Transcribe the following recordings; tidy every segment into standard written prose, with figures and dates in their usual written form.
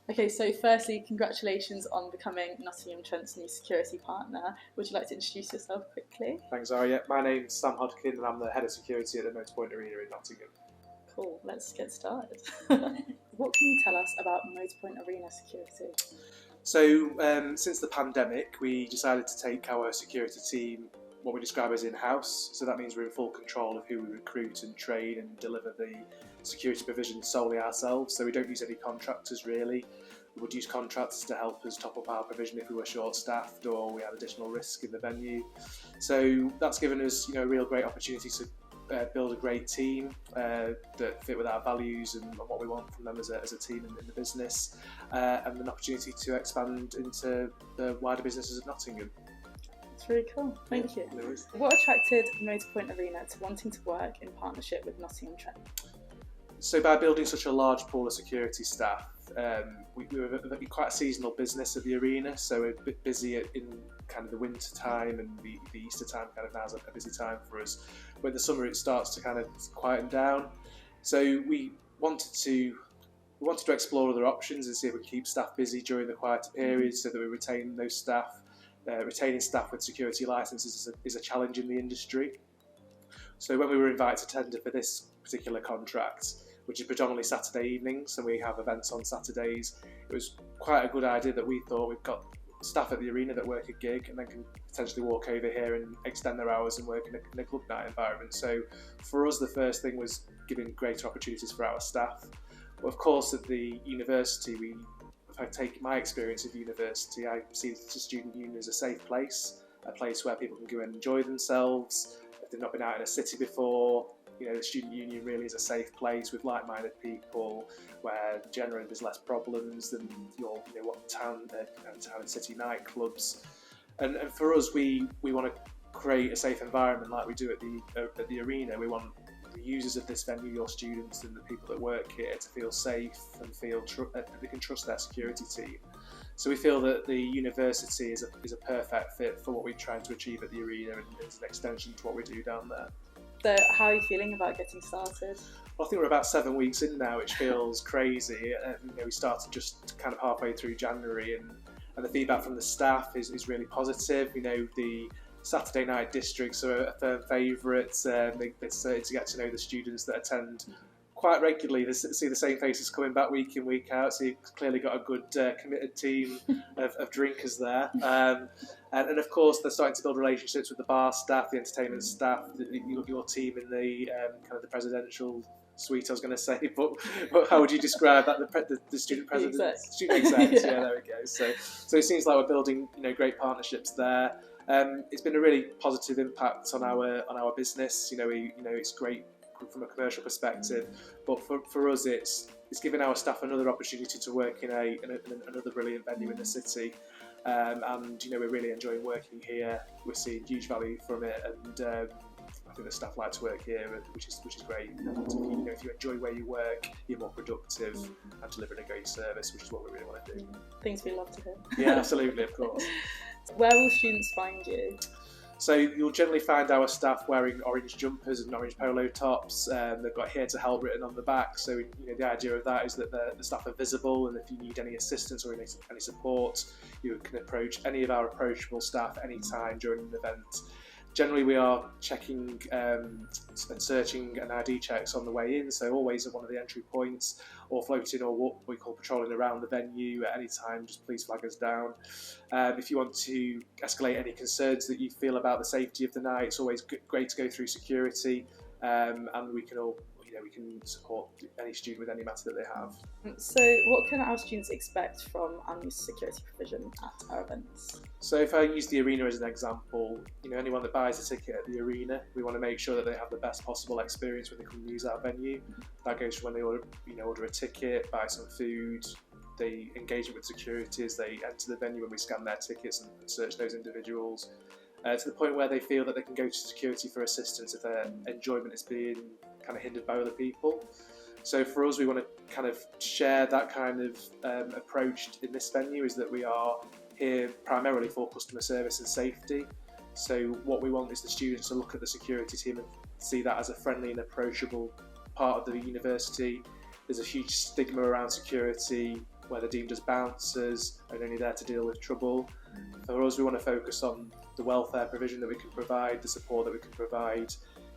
Okay, so firstly, congratulations on becoming Nottingham Trent's new security partner. Would you like to introduce yourself quickly? Thanks, Aria. My name's Sam Hodkin and I'm the Head of Security at the Motorpoint Arena in Nottingham. Cool, let's get started. What can you tell us about Motorpoint Arena security? So, since the pandemic, we decided to take our security team, what we describe as in-house. So that means we're in full control of who we recruit and train and deliver the security provision solely ourselves. So we don't use any contractors really. We would use contractors to help us top up our provision if we were short-staffed or we had additional risk in the venue. So that's given us, a real great opportunity to build a great team that fit with our values and what we want from them as a team in the business, and an opportunity to expand into the wider businesses of Nottingham. It's really cool, thank you. No worries. What attracted Motorpoint Arena to wanting to work in partnership with Nottingham Trent? So by building such a large pool of security staff, we were quite a seasonal business at the arena, so we're a bit busy in kind of the winter time, and the Easter time kind of now is a busy time for us. But in the summer it starts to kind of quieten down. So we wanted to explore other options and see if we could keep staff busy during the quieter periods so that we retain those staff. Retaining staff with security licences is a challenge in the industry. So when we were invited to tender for this particular contract, which is predominantly Saturday evenings, and we have events on Saturdays, it was quite a good idea that we thought we've got staff at the arena that work a gig and then can potentially walk over here and extend their hours and work in a club night environment. So for us, the first thing was giving greater opportunities for our staff. But of course, at the university, if I take my experience of university, I see the student union as a safe place, a place where people can go and enjoy themselves. If they've not been out in a city before, the student union really is a safe place with like-minded people, where generally there's less problems than your town and city nightclubs. And for us, we want to create a safe environment like we do at the arena. We want the users of this venue, your students and the people that work here, to feel safe and feel that they can trust their security team. So we feel that the university is a perfect fit for what we're trying to achieve at the arena, and it's an extension to what we do down there. So how are you feeling about getting started? Well, I think we're about 7 weeks in now, which feels crazy. We started just kind of halfway through January, and the feedback from the staff is really positive. The Saturday night districts are a firm favourite. They're starting to get to know the students that attend quite regularly. They see the same faces coming back week in, week out, so you've clearly got a good committed team of drinkers there. And of course, they're starting to build relationships with the bar staff, the entertainment staff, your team in the kind of the presidential suite, I was going to say, but how would you describe that? The student president, student execs. Yeah, there we go. So it seems like we're building great partnerships there. It's been a really positive impact on our business. It's great from a commercial perspective, but for us, it's given our staff another opportunity to work in another brilliant venue in the city. And we're really enjoying working here. We're seeing huge value from it, and I think the staff like to work here, which is great. If you enjoy where you work, you're more productive and delivering a great service, which is what we really want to do. Things we love to hear. Yeah, absolutely, of course. Where will students find you? So you'll generally find our staff wearing orange jumpers and orange polo tops. They've got "Here to Help" written on the back. So the idea of that is that the staff are visible, and if you need any assistance or any support, you can approach any of our approachable staff anytime during an event. Generally, we are checking and searching and ID checks on the way in, so always at one of the entry points, or floating or what we call patrolling around the venue at any time. Just please flag us down. If you want to escalate any concerns that you feel about the safety of the night, it's always great to go through security, and we can support any student with any matter that they have. So what can our students expect from our new security provision at our events? So if I use the arena as an example, anyone that buys a ticket at the arena, we want to make sure that they have the best possible experience when they come and use our venue. That goes from when they order a ticket, buy some food, they engage with security as they enter the venue when we scan their tickets and search those individuals, to the point where they feel that they can go to security for assistance if their enjoyment is being kind of hindered by other people. So for us, we want to kind of share that kind of approach in this venue, is that we are here primarily for customer service and safety. So what we want is the students to look at the security team and see that as a friendly and approachable part of the university. There's a huge stigma around security where they're deemed as bouncers and only there to deal with trouble. For us, we want to focus on the welfare provision that we can provide, the support that we can provide.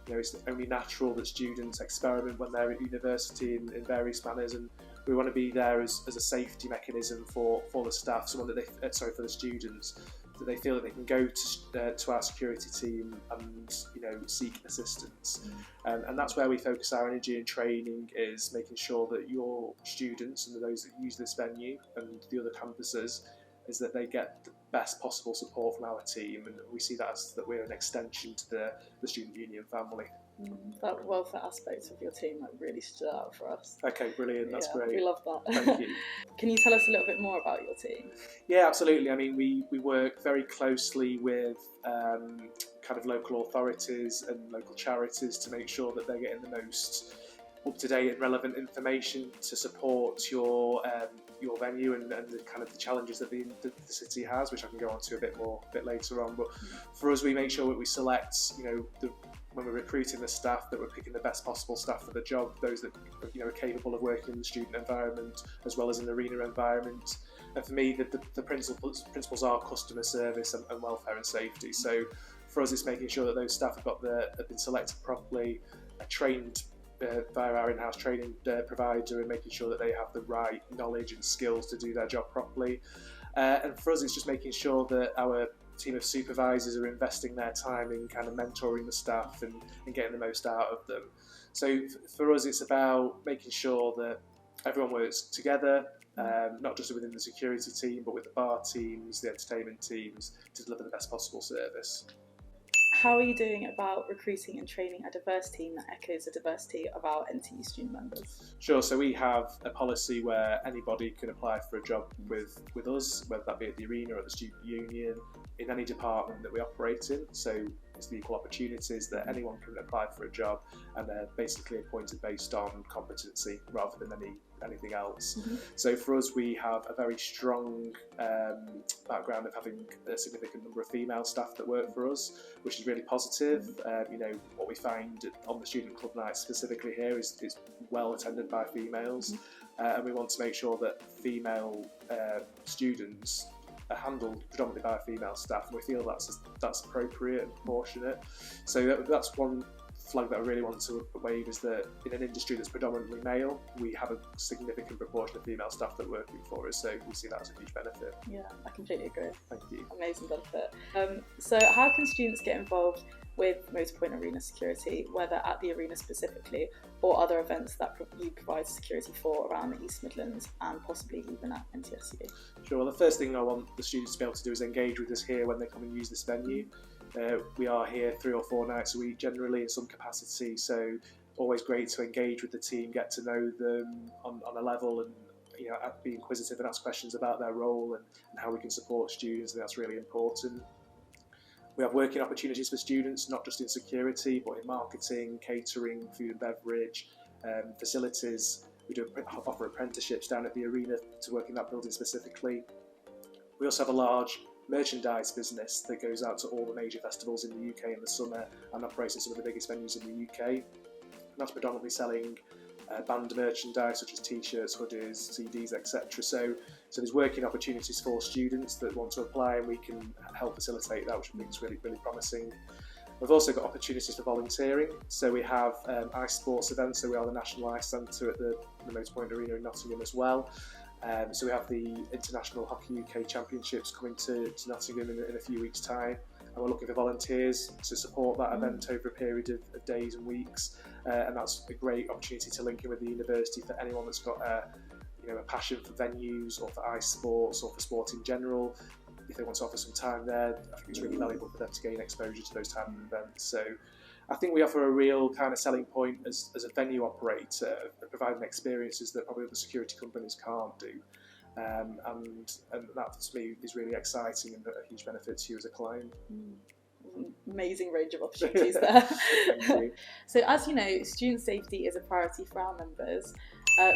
It's only natural that students experiment when they're at university in various manners, and we want to be there as a safety mechanism for the staff, someone that for the students, that they feel that they can go to our security team and seek assistance. And that's where we focus our energy and training, is making sure that your students and those that use this venue and the other campuses, is that they get the best possible support from our team, and we see that as that we're an extension to the student union family. That welfare aspect of your team really stood out for us. Okay, brilliant, that's great. We love that. Thank you. Can you tell us a little bit more about your team? Yeah, absolutely. I mean, we work very closely with kind of local authorities and local charities to make sure that they're getting the most up-to-date and relevant information to support your venue and the kind of the challenges that the city has, which I can go on to a bit later on. But for us, we make sure that we select, when we're recruiting the staff, that we're picking the best possible staff for the job, those that are capable of working in the student environment as well as in the arena environment. And for me, the principles are customer service and welfare and safety. So for us, it's making sure that those staff have been selected properly, are trained via our in-house training provider, and making sure that they have the right knowledge and skills to do their job properly. And for us, it's just making sure that our team of supervisors are investing their time in kind of mentoring the staff and getting the most out of them. So for us, it's about making sure that everyone works together, not just within the security team, but with the bar teams, the entertainment teams, to deliver the best possible service. How are you doing about recruiting and training a diverse team that echoes the diversity of our NTU student members? Sure, so we have a policy where anybody can apply for a job with us, whether that be at the arena or at the student union, in any department that we operate in. So it's the equal opportunities that anyone can apply for a job, and they're basically appointed based on competency rather than anything else. So for us, we have a very strong background of having a significant number of female staff that work for us, which is really positive. What we find on the student club nights specifically here is well attended by females, and we want to make sure that female students are handled predominantly by female staff, and we feel that's appropriate and proportionate. So that's one flag that I really want to wave, is that in an industry that's predominantly male, we have a significant proportion of female staff that are working for us, so we see that as a huge benefit. Yeah, I completely agree. Thank you. Amazing benefit. So how can students get involved with Motorpoint Arena security, whether at the arena specifically or other events that you provide security for around the East Midlands and possibly even at NTSU? Sure, well, the first thing I want the students to be able to do is engage with us here when they come and use this venue. We are here 3 or 4 nights a week, generally in some capacity, so always great to engage with the team, get to know them on a level, and be inquisitive and ask questions about their role and how we can support students. And that's really important. We have working opportunities for students, not just in security, but in marketing, catering, food and beverage, facilities. We do offer apprenticeships down at the arena to work in that building specifically. We also have a large merchandise business that goes out to all the major festivals in the UK in the summer and operates in some of the biggest venues in the UK. And that's predominantly selling band merchandise such as t-shirts, hoodies, CDs, etc. So there's working opportunities for students that want to apply, and we can help facilitate that, which I think is really, really promising. We've also got opportunities for volunteering. So we have ice sports events, so we are the National Ice Centre at the Motorpoint Arena in Nottingham as well. So we have the International Hockey UK Championships coming to Nottingham in a few weeks' time, and we're looking for volunteers to support that event over a period of days and weeks, and that's a great opportunity to link in with the university for anyone that's got a passion for venues or for ice sports or for sport in general. If they want to offer some time there, I think it's really valuable for them to gain exposure to those type of events. So I think we offer a real kind of selling point as a venue operator, providing experiences that probably other security companies can't do. And that to me is really exciting and a huge benefit to you as a client. Amazing range of opportunities there. Thank you. So as you know, student safety is a priority for our members.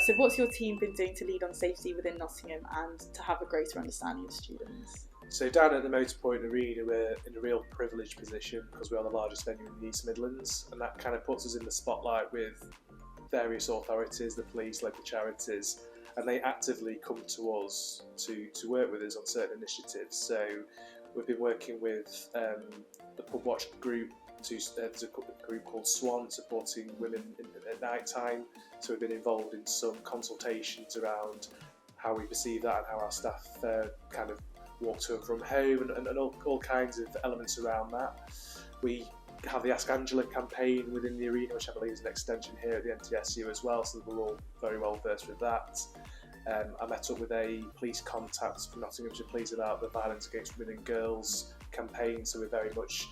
So what's your team been doing to lead on safety within Nottingham and to have a greater understanding of students? So down at the Motorpoint Arena, we're in a real privileged position because we are the largest venue in the East Midlands, and that kind of puts us in the spotlight with various authorities, the police, local charities, and they actively come to us to work with us on certain initiatives. So we've been working with the Pub Watch group. There's a group called Swan supporting women at night time. So we've been involved in some consultations around how we perceive that and how our staff kind of walk to and from home, and all kinds of elements around that. We have the Ask Angela campaign within the arena, which I believe is an extension here at the NTSU as well, so we're all very well versed with that. I met up with a police contact from Nottinghamshire Police about the Violence Against Women and Girls campaign, so we very much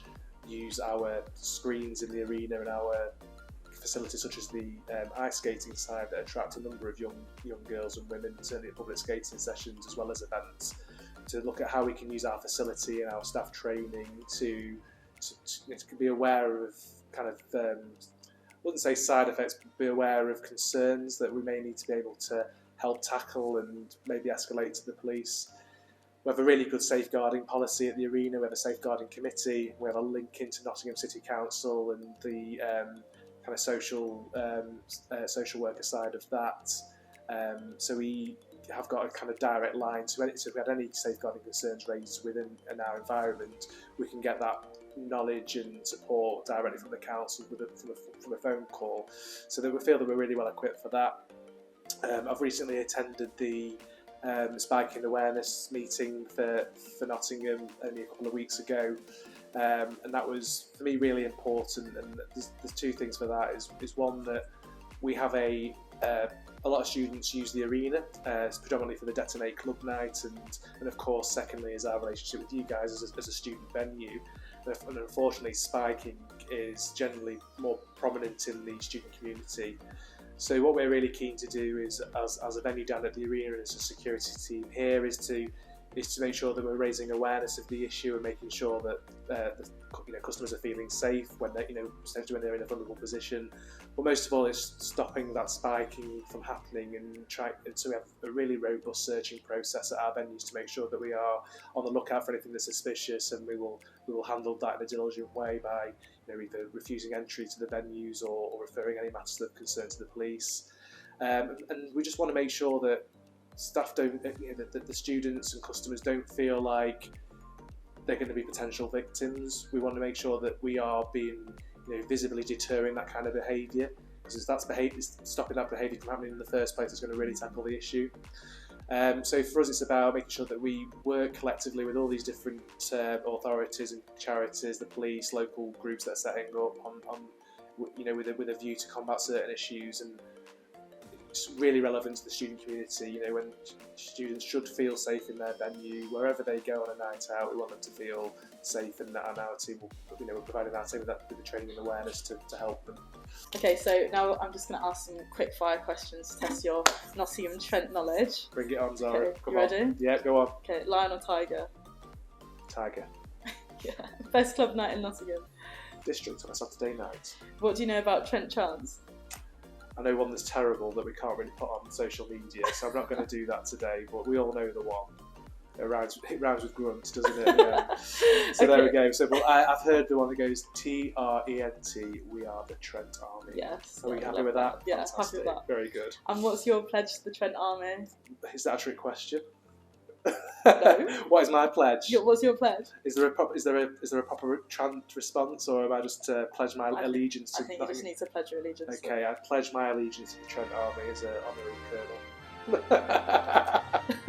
use our screens in the arena and our facilities such as the ice skating side that attract a number of young girls and women, certainly at public skating sessions as well as events, to look at how we can use our facility and our staff training to be aware of kind of, I wouldn't say side effects, but be aware of concerns that we may need to be able to help tackle and maybe escalate to the police. We have a really good safeguarding policy at the arena. We have a safeguarding committee. We have a link into Nottingham City Council and the kind of social worker side of that. So we have got a kind of direct line to it. So if we had any safeguarding concerns raised within our environment, we can get that knowledge and support directly from the council from a phone call. So that we feel that we're really well equipped for that. I've recently attended the spiking awareness meeting for Nottingham only a couple of weeks ago, and that was for me really important. And there's two things for that. Is one that we have a lot of students use the arena predominantly for the Detonate Club Night, and of course secondly is our relationship with you guys as a student venue. And unfortunately spiking is generally more prominent in the student community. So what we're really keen to do is, as a venue down at the arena and as a security team here, is to make sure that we're raising awareness of the issue and making sure that customers are feeling safe when they, especially when they're in a vulnerable position. But most of all, it's stopping that spiking from happening, and so we have a really robust searching process at our venues to make sure that we are on the lookout for anything that's suspicious, and we will handle that in a diligent way by either refusing entry to the venues or referring any matters of concern to the police. And we just want to make sure that staff don't, that the students and customers don't feel like they're going to be potential victims. We want to make sure that we are being, visibly deterring that kind of behaviour, because stopping that behaviour from happening in the first place is going to really tackle the issue. So for us, it's about making sure that we work collectively with all these different authorities and charities, the police, local groups that are setting up on with a view to combat certain issues. And it's really relevant to the student community. When students should feel safe in their venue, wherever they go on a night out, we want them to feel safe, and our team will, we're providing our team with the training and awareness to help them. Okay, so now I'm just going to ask some quick fire questions to test your Nottingham Trent knowledge. Bring it on, Zara. Okay, Come you on. ready? Yeah, go on. Okay, lion or tiger? Tiger. Yeah. Best club night in Nottingham? District on a Saturday night. What do you know about Trent Chance? I know one that's terrible that we can't really put on social media, so I'm not going to do that today, but we all know the one. It rhymes with grunt, doesn't it? Yeah. So okay. There we go. So I've heard the one that goes TRENT, we are the Trent Army. Yes. Are we happy with that? Yeah, fantastic. happy with that. Very good. And what's your pledge to the Trent Army? Is that a trick question? No. What is my pledge? What's your pledge? Is there a proper Trent response, or am I just to pledge my allegiance to? I think you just need to pledge your allegiance. Okay, I pledge my allegiance to the Trent Army as an honorary colonel.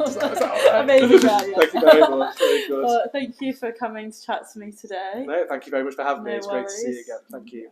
is that all right? Amazing, yeah. Thank you very much. Very good. Well, thank you for coming to chat to me today. No, thank you very much for having me. No It's great to worries. see you again. Thank you.